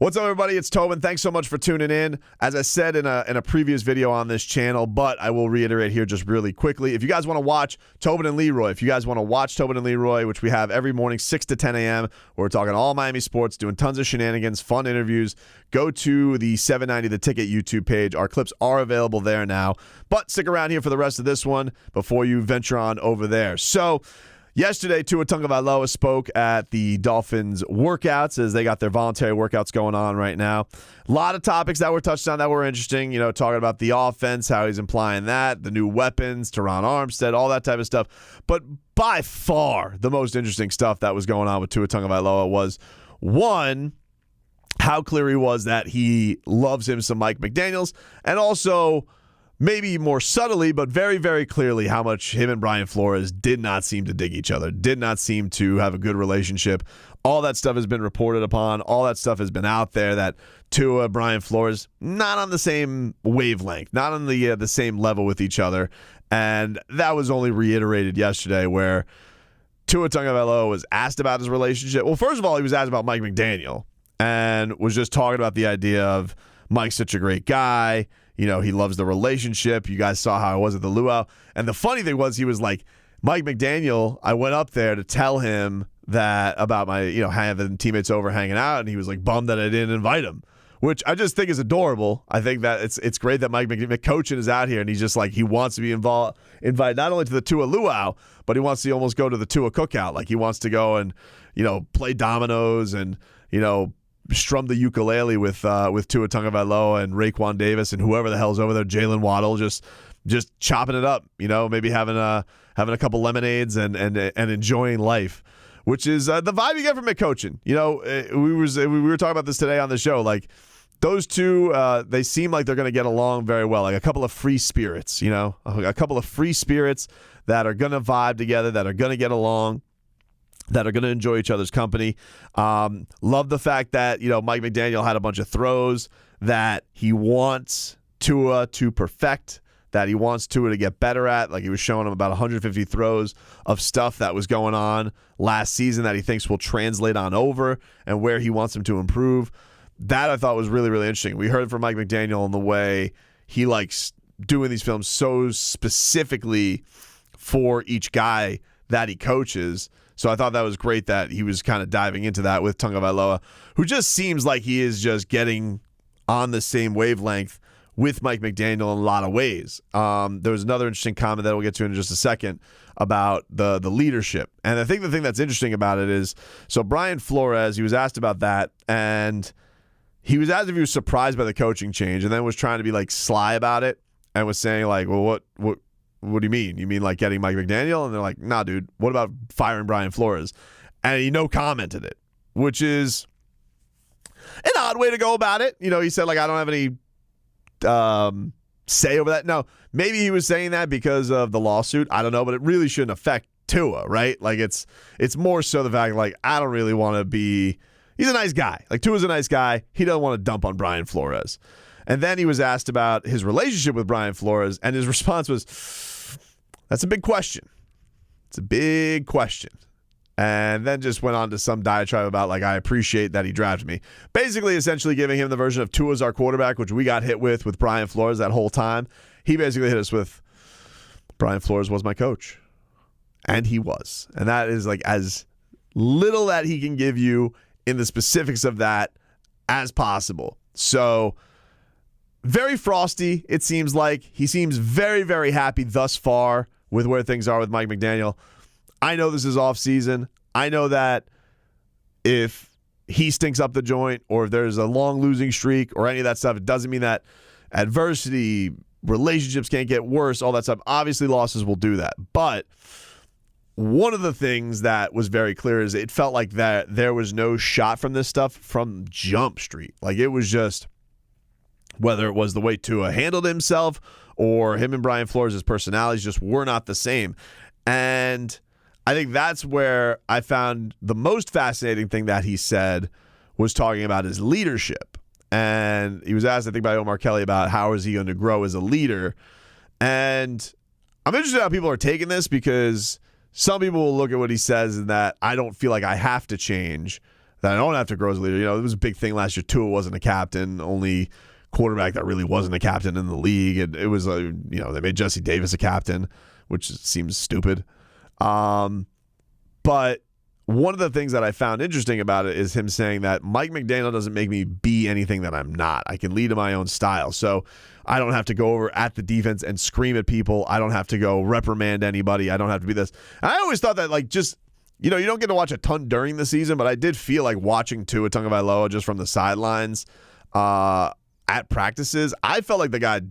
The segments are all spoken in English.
What's up, everybody? It's Tobin. Thanks so much for tuning in. As I said in a previous video on this channel, but I will reiterate here just really quickly. If you guys want to watch Tobin and Leroy, which we have every morning, 6 to 10 a.m., we're talking all Miami sports, doing tons of shenanigans, fun interviews, go to the 790 The Ticket YouTube page. Our clips are available there now. But stick around here for the rest of this one before you venture on over there. So, yesterday, Tua Tagovailoa spoke at the Dolphins workouts as they got their voluntary workouts going on right now. A lot of topics that were touched on that were interesting, talking about the offense, how he's implying that, the new weapons, Teron Armstead, all that type of stuff. But by far, the most interesting stuff that was going on with Tua Tagovailoa was, one, how clear he was that he loves him some Mike McDaniels, and also maybe more subtly, but very, very clearly how much him and Brian Flores did not seem to dig each other, did not seem to have a good relationship. All that stuff has been reported upon. All that stuff has been out there that Tua, Brian Flores, not on the same wavelength, not on the same level with each other. And that was only reiterated yesterday where Tua Tagovailoa was asked about his relationship. Well, first of all, he was asked about Mike McDaniel and was just talking about the idea of Mike's such a great guy. He loves the relationship. You guys saw how it was at the luau. And the funny thing was, he was like, Mike McDaniel, I went up there to tell him that about my, having teammates over hanging out, and he was like bummed that I didn't invite him, which I just think is adorable. I think that it's great that Mike McCoachin is out here, and he's just like, he wants to be invited not only to the Tua luau, but he wants to almost go to the Tua cookout. Like, he wants to go and, play dominoes and, strum the ukulele with Tua Tagovailoa and Raekwon Davis and whoever the hell's over there, Jalen Waddle, just chopping it up, maybe having a couple lemonades and enjoying life, which is the vibe you get from McCoachin. We were talking about this today on the show. Like, those two, they seem like they're going to get along very well. Like a couple of free spirits, a couple of free spirits that are going to vibe together, that are going to get along, that are going to enjoy each other's company. Love the fact that, Mike McDaniel had a bunch of throws that he wants Tua to perfect, that he wants Tua to get better at. Like, he was showing him about 150 throws of stuff that was going on last season that he thinks will translate on over and where he wants him to improve. That I thought was really, really interesting. We heard from Mike McDaniel in the way he likes doing these films so specifically for each guy that he coaches. So I thought that was great that he was kind of diving into that with Tagovailoa, who just seems like he is just getting on the same wavelength with Mike McDaniel in a lot of ways. There was another interesting comment that we'll get to in just a second about the leadership. And I think the thing that's interesting about it is, so Brian Flores, he was asked about that, and he was asked if he was surprised by the coaching change, and then was trying to be like sly about it and was saying like, well, what do you mean? You mean like getting Mike McDaniel? And they're like, nah, dude, what about firing Brian Flores? And he commented it, which is an odd way to go about it. He said, like, I don't have any say over that. No, maybe he was saying that because of the lawsuit. I don't know, but it really shouldn't affect Tua, right? Like, it's more so the fact, like, I don't really want to be – he's a nice guy. Like, Tua's a nice guy. He doesn't want to dump on Brian Flores. And then he was asked about his relationship with Brian Flores, and his response was, that's a big question. It's a big question. And then just went on to some diatribe about, like, I appreciate that he drafted me. Basically, essentially giving him the version of Tua's our quarterback, which we got hit with Brian Flores that whole time. He basically hit us with, Brian Flores was my coach. And he was. And that is, like, as little that he can give you in the specifics of that as possible. So, very frosty, it seems like. He seems very, very happy thus far with where things are with Mike McDaniel. I know this is off season. I know that if he stinks up the joint or if there's a long losing streak or any of that stuff, it doesn't mean that adversity, relationships can't get worse, all that stuff. Obviously, losses will do that. But one of the things that was very clear is it felt like that there was no shot from this stuff from Jump Street. Like, it was just, whether it was the way Tua handled himself or him and Brian Flores' personalities just were not the same. And I think that's where I found the most fascinating thing that he said was talking about his leadership. And he was asked, I think, by Omar Kelly about how is he going to grow as a leader. And I'm interested in how people are taking this, because some people will look at what he says and that I don't feel like I have to change. that I don't have to grow as a leader. You know, it was a big thing last year. Tua wasn't a captain, only quarterback that really wasn't a captain in the league. And it was, you know, they made Jesse Davis a captain, which seems stupid. But one of the things that I found interesting about it is him saying that Mike McDaniel doesn't make me be anything that I'm not. I can lead in my own style. So I don't have to go over at the defense and scream at people. I don't have to go reprimand anybody. I don't have to be this. And I always thought that, like, just, you know, you don't get to watch a ton during the season, but I did feel like watching Tua Tagovailoa just from the sidelines at practices. I felt like the guy,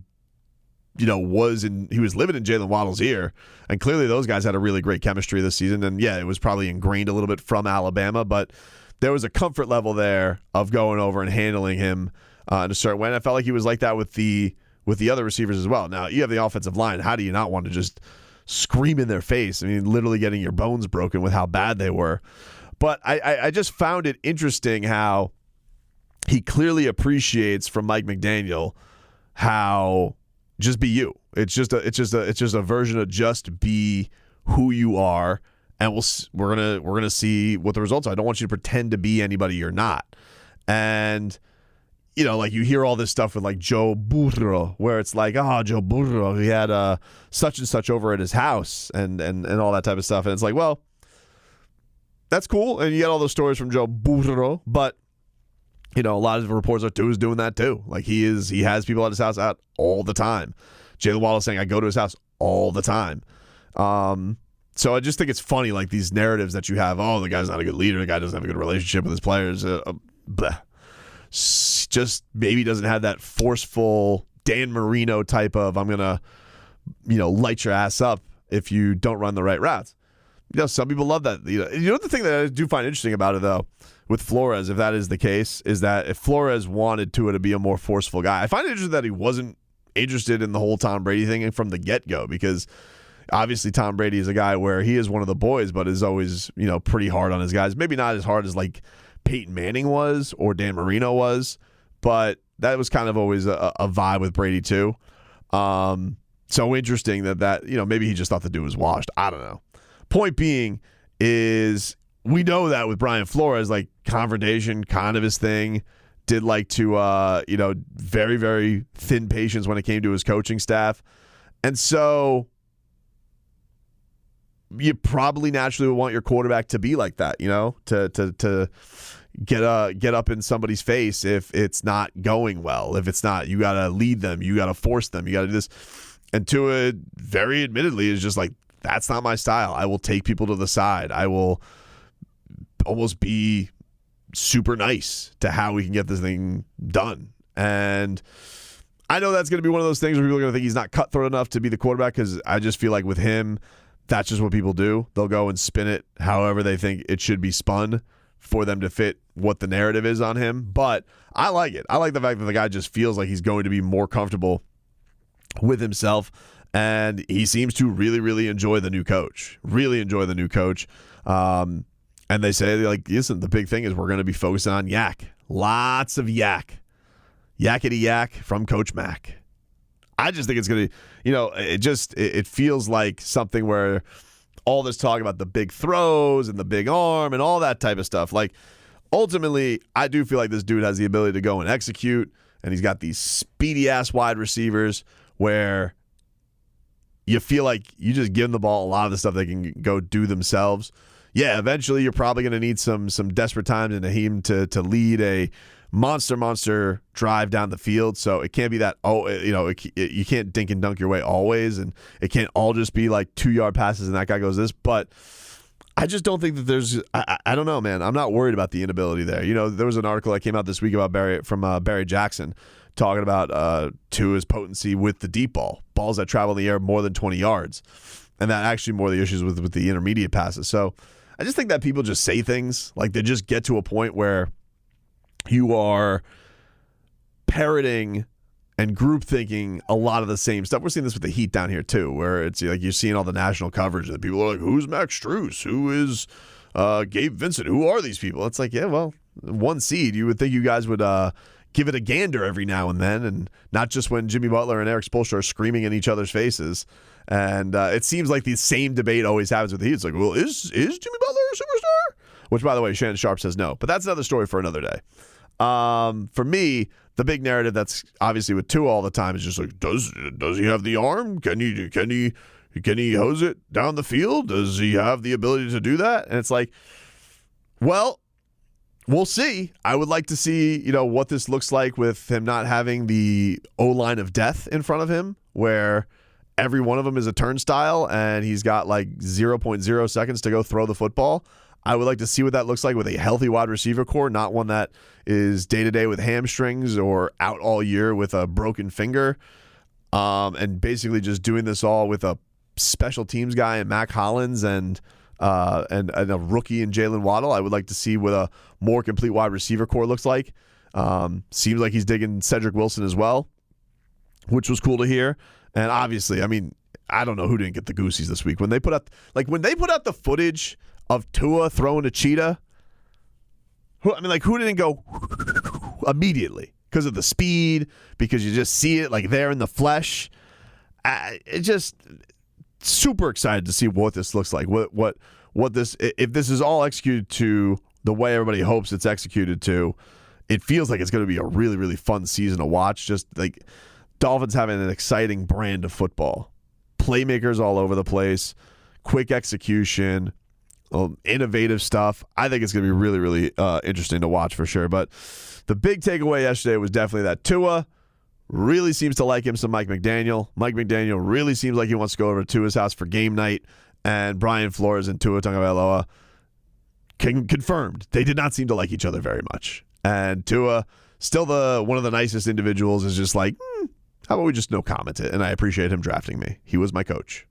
you know, he was living in Jalen Waddle's ear, and clearly those guys had a really great chemistry this season. And yeah, it was probably ingrained a little bit from Alabama, but there was a comfort level there of going over and handling him in a certain way. And I felt like he was like that with the other receivers as well. Now, you have the offensive line. How do you not want to just scream in their face? I mean, literally getting your bones broken with how bad they were. But I just found it interesting how he clearly appreciates from Mike McDaniel how just be you. It's just a version of just be who you are, and we're gonna see what the results are. I don't want you to pretend to be anybody you're not. And you know, like you hear all this stuff with like Joe Burrow, where it's like, oh, Joe Burrow, he had such and such over at his house and all that type of stuff. And it's like, well, that's cool. And you get all those stories from Joe Burrow, but you know, a lot of reports are Tua's doing that too. Like he has people at his house out all the time. Jalen Waddle saying, I go to his house all the time. So I just think it's funny, like these narratives that you have, oh, the guy's not a good leader, the guy doesn't have a good relationship with his players. Just maybe doesn't have that forceful Dan Marino type of, I'm going to, you know, light your ass up if you don't run the right routes. You know, some people love that. You know, the thing that I do find interesting about it, though, with Flores, if that is the case, is that if Flores wanted Tua to be a more forceful guy, I find it interesting that he wasn't interested in the whole Tom Brady thing from the get-go, because obviously Tom Brady is a guy where he is one of the boys, but is always, you know, pretty hard on his guys. Maybe not as hard as like Peyton Manning was or Dan Marino was, but that was kind of always a vibe with Brady too. So interesting that, you know, maybe he just thought the dude was washed. I don't know. Point being is we know that with Brian Flores, like confrontation, kind of his thing. Did like to, you know, very, very thin patience when it came to his coaching staff. And so you probably naturally would want your quarterback to be like that, you know, to get up in somebody's face if it's not going well. If it's not, you got to lead them. You got to force them. You got to do this. And Tua very admittedly is just like, that's not my style. I will take people to the side. I will almost be super nice to how we can get this thing done. And I know that's going to be one of those things where people are going to think he's not cutthroat enough to be the quarterback, because I just feel like with him, that's just what people do. They'll go and spin it however they think it should be spun for them to fit what the narrative is on him. But I like it. I like the fact that the guy just feels like he's going to be more comfortable with himself. And he seems to really, really enjoy the new coach. Really enjoy the new coach. And they say, like, listen, the big thing is we're going to be focusing on yak. Lots of yak. Yakety yak from Coach Mac. I just think it's going to, you know, it feels like something where all this talk about the big throws and the big arm and all that type of stuff. Like, ultimately, I do feel like this dude has the ability to go and execute. And he's got these speedy-ass wide receivers where you feel like you just give them the ball a lot of the stuff they can go do themselves. Yeah, eventually you're probably going to need some desperate times in him to lead a monster drive down the field. So it can't be that, you can't dink and dunk your way always, and it can't all just be like 2-yard passes and that guy goes this. But I just don't think that there's, I don't know, man. I'm not worried about the inability there. You know, there was an article that came out this week about Barry Jackson talking about Tua's potency with the deep balls that travel in the air more than 20 yards. And that actually more the issues with the intermediate passes. So I just think that people just say things like they just get to a point where you are parroting and group thinking a lot of the same stuff. We're seeing this with the Heat down here too, where it's like you're seeing all the national coverage and people are like, who's Max Strus? Who is Gabe Vincent? Who are these people? It's like, yeah, well, 1 seed. You would think you guys would give it a gander every now and then, and not just when Jimmy Butler and Eric Spoelstra are screaming in each other's faces. And it seems like the same debate always happens with the Heat. It's like, well, is Jimmy Butler a superstar? which, by the way, Shannon Sharp says no. But that's another story for another day. For me, the big narrative that's obviously with Tua all the time is just like, does he have the arm? Can he hose it down the field? Does he have the ability to do that? And it's like, well, we'll see. I would like to see, what this looks like with him not having the O-line of death in front of him, where every one of them is a turnstile and he's got like 0.0 seconds to go throw the football. I would like to see what that looks like with a healthy wide receiver core, not one that is day-to-day with hamstrings or out all year with a broken finger, and basically just doing this all with a special teams guy in Mac Hollins and a rookie in Jalen Waddle. I would like to see what a more complete wide receiver core looks like. Seems like he's digging Cedric Wilson as well, which was cool to hear. And obviously, I don't know who didn't get the goosies this week. When they put out the footage of Tua throwing a cheetah, who didn't go immediately because of the speed, because you just see it like there in the flesh. It just super excited to see what this looks like. What this, if this is all executed to the way everybody hopes it's executed to, it feels like it's going to be a really, really fun season to watch. Just like Dolphins having an exciting brand of football, playmakers all over the place, quick execution, innovative stuff. I think it's going to be really, really interesting to watch for sure. But the big takeaway yesterday was definitely that Tua really seems to like him some Mike McDaniel. Mike McDaniel really seems like he wants to go over to his house for game night. And Brian Flores and Tua Tagovailoa confirmed they did not seem to like each other very much. And Tua, still one of the nicest individuals, is just like, how about we just no comment it? And I appreciate him drafting me. He was my coach.